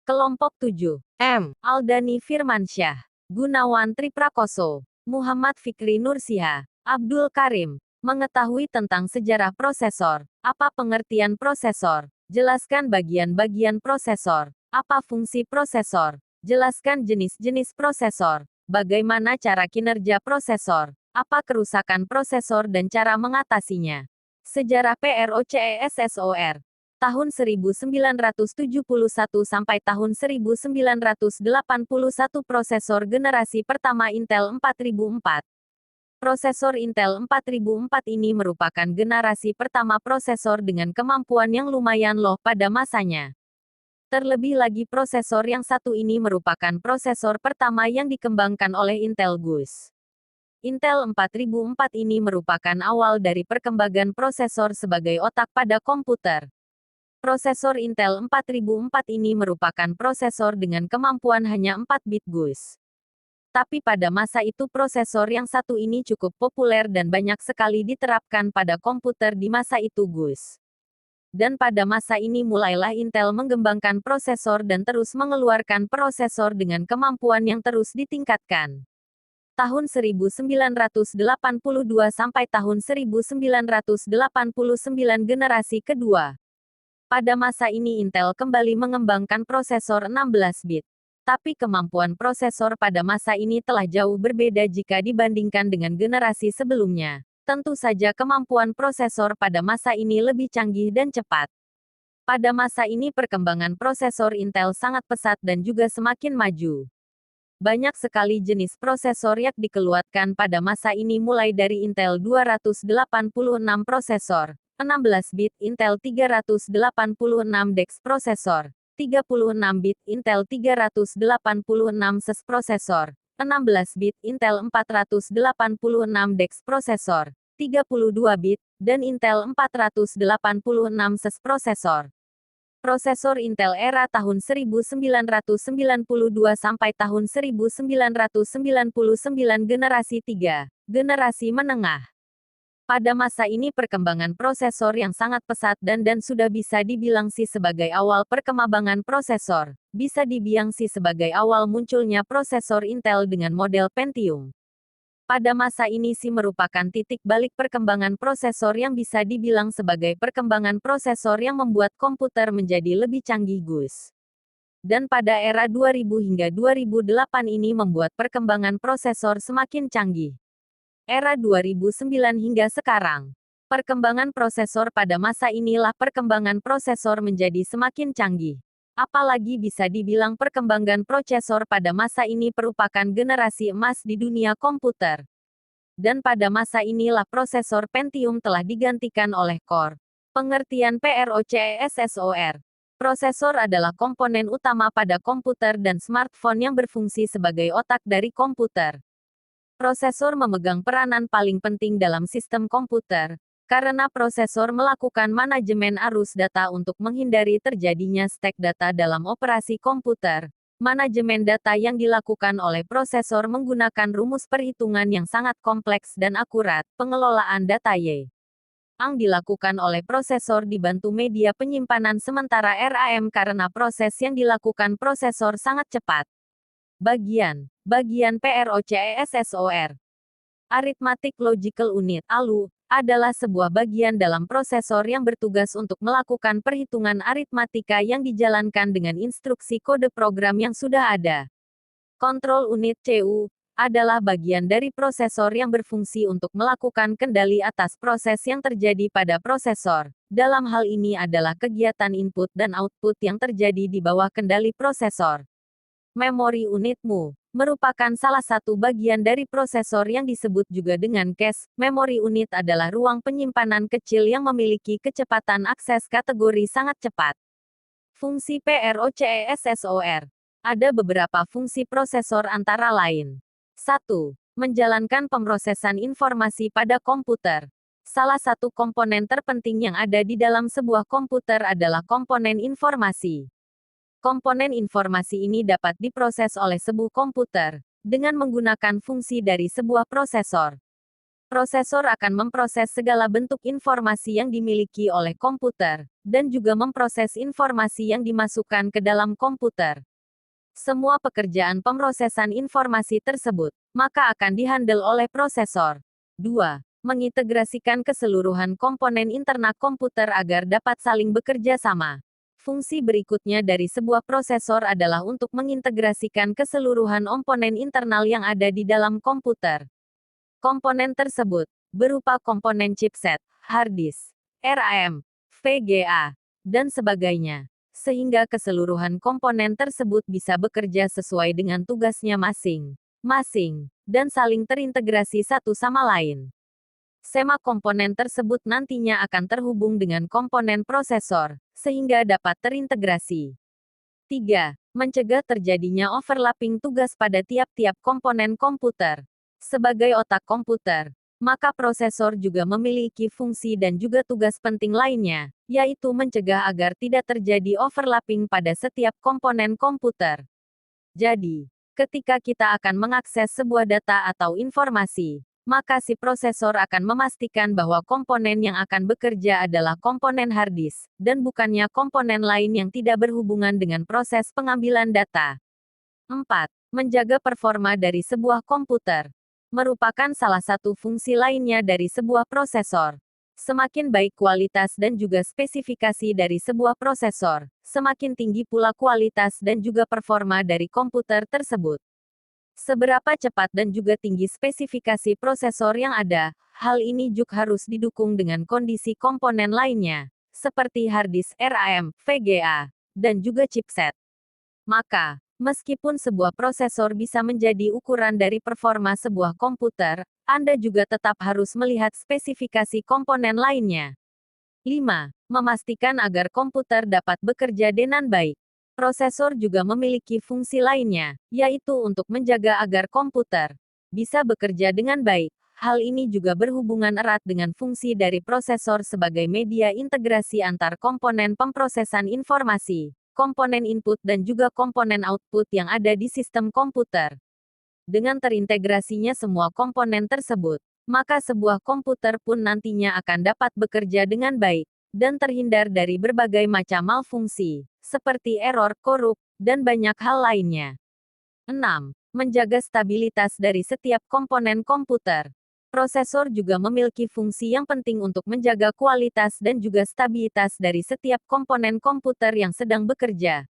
Kelompok 7. M. Aldani Firmansyah, Gunawan Triprakoso, Muhammad Fikri Nursiha, Abdul Karim. Mengetahui tentang sejarah prosesor. Apa pengertian prosesor? Jelaskan bagian-bagian prosesor. Apa fungsi prosesor? Jelaskan jenis-jenis prosesor. Bagaimana cara kinerja prosesor? Apa kerusakan prosesor dan cara mengatasinya? Sejarah PROCESSOR. Tahun 1971 sampai tahun 1981 prosesor generasi pertama Intel 4004. Prosesor Intel 4004 ini merupakan generasi pertama prosesor dengan kemampuan yang lumayan loh pada masanya. Terlebih lagi prosesor yang satu ini merupakan prosesor pertama yang dikembangkan oleh Intel GUS. Intel 4004 ini merupakan awal dari perkembangan prosesor sebagai otak pada komputer. Prosesor Intel 4004 ini merupakan prosesor dengan kemampuan hanya 4 bit GUS. Tapi pada masa itu prosesor yang satu ini cukup populer dan banyak sekali diterapkan pada komputer di masa itu GUS. Dan pada masa ini mulailah Intel mengembangkan prosesor dan terus mengeluarkan prosesor dengan kemampuan yang terus ditingkatkan. Tahun 1982 sampai tahun 1989 generasi kedua. Pada masa ini Intel kembali mengembangkan prosesor 16 bit. Tapi kemampuan prosesor pada masa ini telah jauh berbeda jika dibandingkan dengan generasi sebelumnya. Tentu saja kemampuan prosesor pada masa ini lebih canggih dan cepat. Pada masa ini perkembangan prosesor Intel sangat pesat dan juga semakin maju. Banyak sekali jenis prosesor yang dikeluarkan pada masa ini mulai dari Intel 286 prosesor, 16 bit Intel 386 DEX prosesor, 36 bit Intel 386 SES prosesor, 16 bit Intel 486 DEX prosesor, 32 bit, dan Intel 486 SES prosesor. Prosesor Intel era tahun 1992 sampai tahun 1999 generasi 3, generasi menengah. Pada masa ini perkembangan prosesor yang sangat pesat dan sudah bisa dibilang sebagai awal perkembangan prosesor, bisa dibilang sebagai awal munculnya prosesor Intel dengan model Pentium. Pada masa ini merupakan titik balik perkembangan prosesor yang bisa dibilang sebagai perkembangan prosesor yang membuat komputer menjadi lebih canggih GUS. Dan pada era 2000 hingga 2008 ini membuat perkembangan prosesor semakin canggih. Era 2009 hingga sekarang. Perkembangan prosesor pada masa inilah perkembangan prosesor menjadi semakin canggih. Apalagi bisa dibilang perkembangan prosesor pada masa ini merupakan generasi emas di dunia komputer. Dan pada masa inilah prosesor Pentium telah digantikan oleh Core. Pengertian PROCESSOR. Prosesor adalah komponen utama pada komputer dan smartphone yang berfungsi sebagai otak dari komputer. Prosesor memegang peranan paling penting dalam sistem komputer. Karena prosesor melakukan manajemen arus data untuk menghindari terjadinya stek data dalam operasi komputer. Manajemen data yang dilakukan oleh prosesor menggunakan rumus perhitungan yang sangat kompleks dan akurat. Pengelolaan data yang dilakukan oleh prosesor dibantu media penyimpanan sementara RAM karena proses yang dilakukan prosesor sangat cepat. Bagian PROCESSOR. Arithmetic Logical Unit (ALU) adalah sebuah bagian dalam prosesor yang bertugas untuk melakukan perhitungan aritmatika yang dijalankan dengan instruksi kode program yang sudah ada. Control Unit (CU) adalah bagian dari prosesor yang berfungsi untuk melakukan kendali atas proses yang terjadi pada prosesor. Dalam hal ini adalah kegiatan input dan output yang terjadi di bawah kendali prosesor. Memory Unit (MU) merupakan salah satu bagian dari prosesor yang disebut juga dengan cache. Memori unit adalah ruang penyimpanan kecil yang memiliki kecepatan akses kategori sangat cepat. Fungsi PROCESSOR. Ada beberapa fungsi prosesor antara lain. 1. Menjalankan pemrosesan informasi pada komputer. Salah satu komponen terpenting yang ada di dalam sebuah komputer adalah komponen informasi. Komponen informasi ini dapat diproses oleh sebuah komputer dengan menggunakan fungsi dari sebuah prosesor. Prosesor akan memproses segala bentuk informasi yang dimiliki oleh komputer, dan juga memproses informasi yang dimasukkan ke dalam komputer. Semua pekerjaan pemrosesan informasi tersebut, maka akan dihandle oleh prosesor. 2. Mengintegrasikan keseluruhan komponen internak komputer agar dapat saling bekerja sama. Fungsi berikutnya dari sebuah prosesor adalah untuk mengintegrasikan keseluruhan komponen internal yang ada di dalam komputer. Komponen tersebut berupa komponen chipset, hard disk, RAM, VGA, dan sebagainya, sehingga keseluruhan komponen tersebut bisa bekerja sesuai dengan tugasnya masing-masing, dan saling terintegrasi satu sama lain. Semak komponen tersebut nantinya akan terhubung dengan komponen prosesor, sehingga dapat terintegrasi. 3. Mencegah terjadinya overlapping tugas pada tiap-tiap komponen komputer. Sebagai otak komputer, maka prosesor juga memiliki fungsi dan juga tugas penting lainnya, yaitu mencegah agar tidak terjadi overlapping pada setiap komponen komputer. Jadi, ketika kita akan mengakses sebuah data atau informasi, maka si prosesor akan memastikan bahwa komponen yang akan bekerja adalah komponen hard disk, dan bukannya komponen lain yang tidak berhubungan dengan proses pengambilan data. 4. Menjaga performa dari sebuah komputer merupakan salah satu fungsi lainnya dari sebuah prosesor. Semakin baik kualitas dan juga spesifikasi dari sebuah prosesor, semakin tinggi pula kualitas dan juga performa dari komputer tersebut. Seberapa cepat dan juga tinggi spesifikasi prosesor yang ada, hal ini juga harus didukung dengan kondisi komponen lainnya, seperti hard disk RAM, VGA, dan juga chipset. Maka, meskipun sebuah prosesor bisa menjadi ukuran dari performa sebuah komputer, Anda juga tetap harus melihat spesifikasi komponen lainnya. 5. Memastikan agar komputer dapat bekerja dengan baik. Prosesor juga memiliki fungsi lainnya, yaitu untuk menjaga agar komputer bisa bekerja dengan baik. Hal ini juga berhubungan erat dengan fungsi dari prosesor sebagai media integrasi antar komponen pemrosesan informasi, komponen input dan juga komponen output yang ada di sistem komputer. Dengan terintegrasinya semua komponen tersebut, maka sebuah komputer pun nantinya akan dapat bekerja dengan baik, dan terhindar dari berbagai macam malfungsi, seperti error, korup, dan banyak hal lainnya. 6. Menjaga stabilitas dari setiap komponen komputer. Prosesor juga memiliki fungsi yang penting untuk menjaga kualitas dan juga stabilitas dari setiap komponen komputer yang sedang bekerja.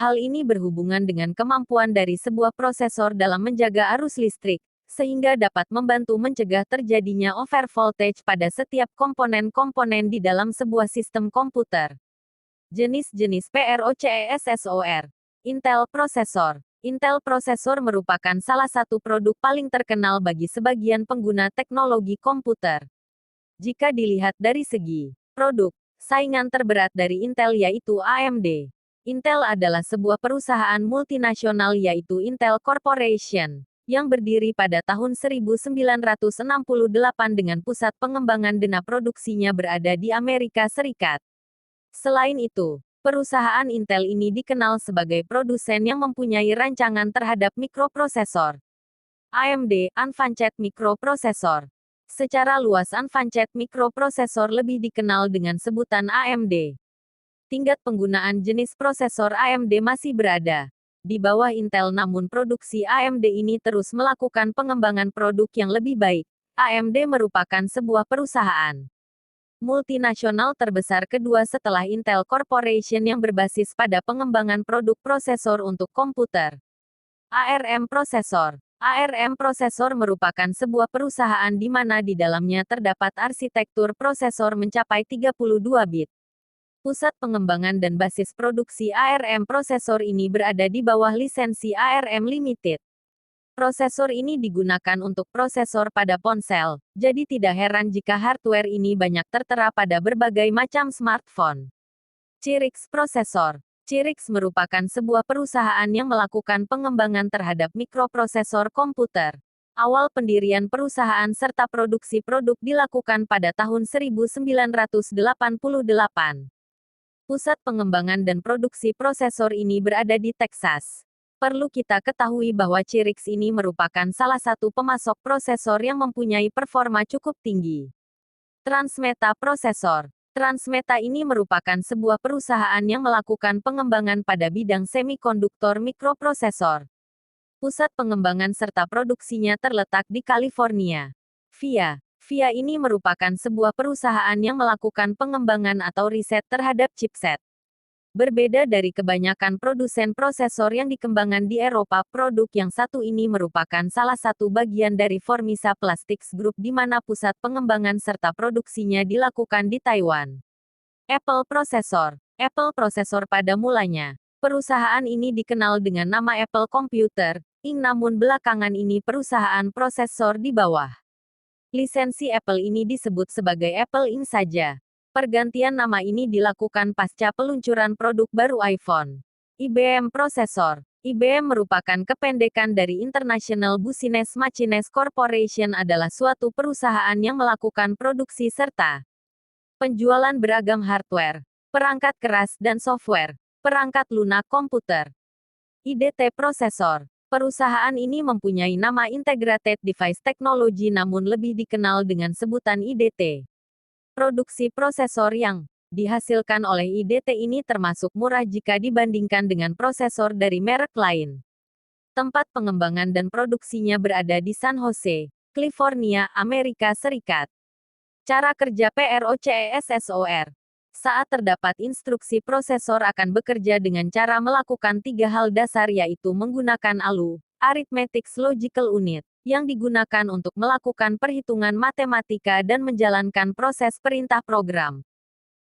Hal ini berhubungan dengan kemampuan dari sebuah prosesor dalam menjaga arus listrik, sehingga dapat membantu mencegah terjadinya overvoltage pada setiap komponen-komponen di dalam sebuah sistem komputer. Jenis-jenis processor. Intel Prosesor. Intel prosesor merupakan salah satu produk paling terkenal bagi sebagian pengguna teknologi komputer. Jika dilihat dari segi produk, saingan terberat dari Intel yaitu AMD. Intel adalah sebuah perusahaan multinasional yaitu Intel Corporation, yang berdiri pada tahun 1968 dengan pusat pengembangan dan produksinya berada di Amerika Serikat. Selain itu, perusahaan Intel ini dikenal sebagai produsen yang mempunyai rancangan terhadap mikroprosesor. AMD, Advanced Microprocessor. Secara luas Advanced Microprocessor lebih dikenal dengan sebutan AMD. Tingkat penggunaan jenis prosesor AMD masih berada di bawah Intel namun produksi AMD ini terus melakukan pengembangan produk yang lebih baik. AMD merupakan sebuah perusahaan multinasional terbesar kedua setelah Intel Corporation yang berbasis pada pengembangan produk prosesor untuk komputer. ARM Prosesor. ARM Prosesor merupakan sebuah perusahaan di mana di dalamnya terdapat arsitektur prosesor mencapai 32 bit. Pusat pengembangan dan basis produksi ARM Prosesor ini berada di bawah lisensi ARM Limited. Prosesor ini digunakan untuk prosesor pada ponsel, jadi tidak heran jika hardware ini banyak tertera pada berbagai macam smartphone. Cyrix Prosesor. Cyrix merupakan sebuah perusahaan yang melakukan pengembangan terhadap mikroprosesor komputer. Awal pendirian perusahaan serta produksi produk dilakukan pada tahun 1988. Pusat pengembangan dan produksi prosesor ini berada di Texas. Perlu kita ketahui bahwa Cirix ini merupakan salah satu pemasok prosesor yang mempunyai performa cukup tinggi. Transmeta Prosesor. Transmeta ini merupakan sebuah perusahaan yang melakukan pengembangan pada bidang semikonduktor mikroprosesor. Pusat pengembangan serta produksinya terletak di California. VIA ini merupakan sebuah perusahaan yang melakukan pengembangan atau riset terhadap chipset. Berbeda dari kebanyakan produsen prosesor yang dikembangkan di Eropa, produk yang satu ini merupakan salah satu bagian dari Formisa Plastics Group di mana pusat pengembangan serta produksinya dilakukan di Taiwan. Apple Processor pada mulanya, perusahaan ini dikenal dengan nama Apple Computer, Inc. Namun belakangan ini perusahaan prosesor di bawah lisensi Apple ini disebut sebagai Apple Inc. saja. Pergantian nama ini dilakukan pasca peluncuran produk baru iPhone. IBM Processor. IBM merupakan kependekan dari International Business Machines Corporation adalah suatu perusahaan yang melakukan produksi serta penjualan beragam hardware, perangkat keras dan software, perangkat lunak komputer. IDT Processor. Perusahaan ini mempunyai nama Integrated Device Technology namun lebih dikenal dengan sebutan IDT. Produksi prosesor yang dihasilkan oleh IDT ini termasuk murah jika dibandingkan dengan prosesor dari merek lain. Tempat pengembangan dan produksinya berada di San Jose, California, Amerika Serikat. Cara kerja PROCESSOR. Saat terdapat instruksi prosesor akan bekerja dengan cara melakukan 3 hal dasar yaitu menggunakan ALU, Arithmetic Logical Unit, yang digunakan untuk melakukan perhitungan matematika dan menjalankan proses perintah program.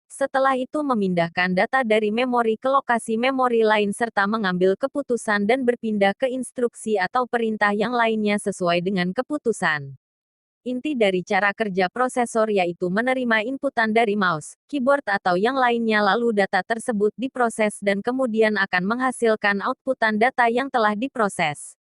Setelah itu memindahkan data dari memori ke lokasi memori lain serta mengambil keputusan dan berpindah ke instruksi atau perintah yang lainnya sesuai dengan keputusan. Inti dari cara kerja prosesor yaitu menerima inputan dari mouse, keyboard atau yang lainnya lalu data tersebut diproses dan kemudian akan menghasilkan outputan data yang telah diproses.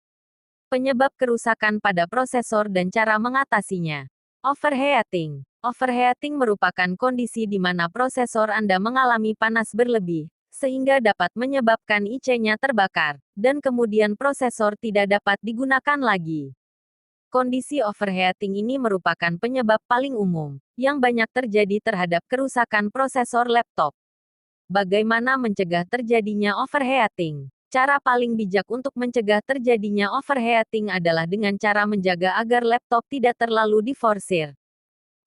Penyebab kerusakan pada prosesor dan cara mengatasinya. Overheating. Overheating merupakan kondisi di mana prosesor Anda mengalami panas berlebih, sehingga dapat menyebabkan IC-nya terbakar, dan kemudian prosesor tidak dapat digunakan lagi. Kondisi overheating ini merupakan penyebab paling umum, yang banyak terjadi terhadap kerusakan prosesor laptop. Bagaimana mencegah terjadinya overheating? Cara paling bijak untuk mencegah terjadinya overheating adalah dengan cara menjaga agar laptop tidak terlalu diforsir.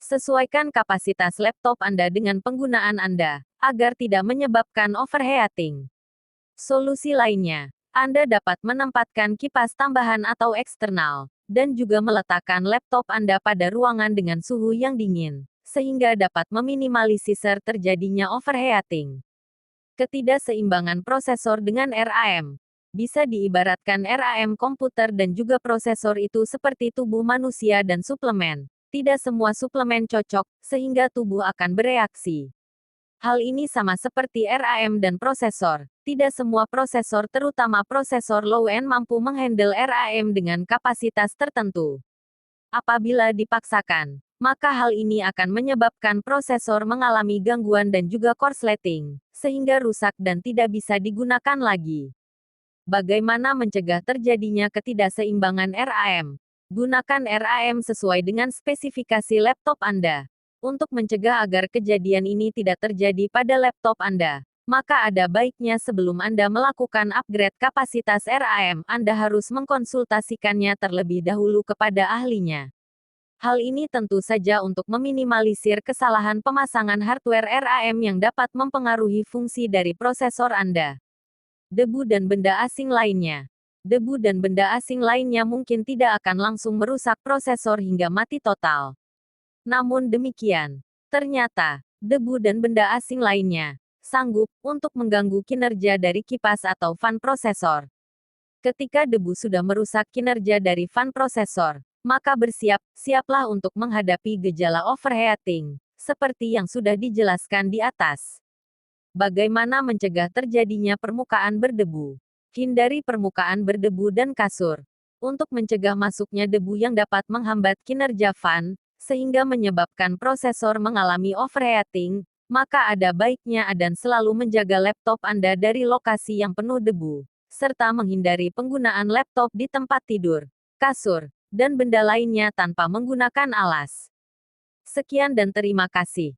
Sesuaikan kapasitas laptop Anda dengan penggunaan Anda, agar tidak menyebabkan overheating. Solusi lainnya, Anda dapat menempatkan kipas tambahan atau eksternal, dan juga meletakkan laptop Anda pada ruangan dengan suhu yang dingin, sehingga dapat meminimalisir terjadinya overheating. Ketidakseimbangan prosesor dengan RAM. Bisa diibaratkan RAM komputer dan juga prosesor itu seperti tubuh manusia dan suplemen. Tidak semua suplemen cocok, sehingga tubuh akan bereaksi. Hal ini sama seperti RAM dan prosesor. Tidak semua prosesor terutama prosesor low-end mampu menghandle RAM dengan kapasitas tertentu. Apabila dipaksakan, maka hal ini akan menyebabkan prosesor mengalami gangguan dan juga korsleting, sehingga rusak dan tidak bisa digunakan lagi. Bagaimana mencegah terjadinya ketidakseimbangan RAM? Gunakan RAM sesuai dengan spesifikasi laptop Anda. Untuk mencegah agar kejadian ini tidak terjadi pada laptop Anda, maka ada baiknya sebelum Anda melakukan upgrade kapasitas RAM, Anda harus mengkonsultasikannya terlebih dahulu kepada ahlinya. Hal ini tentu saja untuk meminimalisir kesalahan pemasangan hardware RAM yang dapat mempengaruhi fungsi dari prosesor Anda. Debu dan benda asing lainnya. Debu dan benda asing lainnya mungkin tidak akan langsung merusak prosesor hingga mati total. Namun demikian, ternyata, debu dan benda asing lainnya sanggup untuk mengganggu kinerja dari kipas atau fan prosesor. Ketika debu sudah merusak kinerja dari fan prosesor, maka siaplah untuk menghadapi gejala overheating, seperti yang sudah dijelaskan di atas. Bagaimana mencegah terjadinya permukaan berdebu? Hindari permukaan berdebu dan kasur. Untuk mencegah masuknya debu yang dapat menghambat kinerja fan, sehingga menyebabkan prosesor mengalami overheating, maka ada baiknya Anda selalu menjaga laptop Anda dari lokasi yang penuh debu, serta menghindari penggunaan laptop di tempat tidur, kasur, dan benda lainnya tanpa menggunakan alas. Sekian dan terima kasih.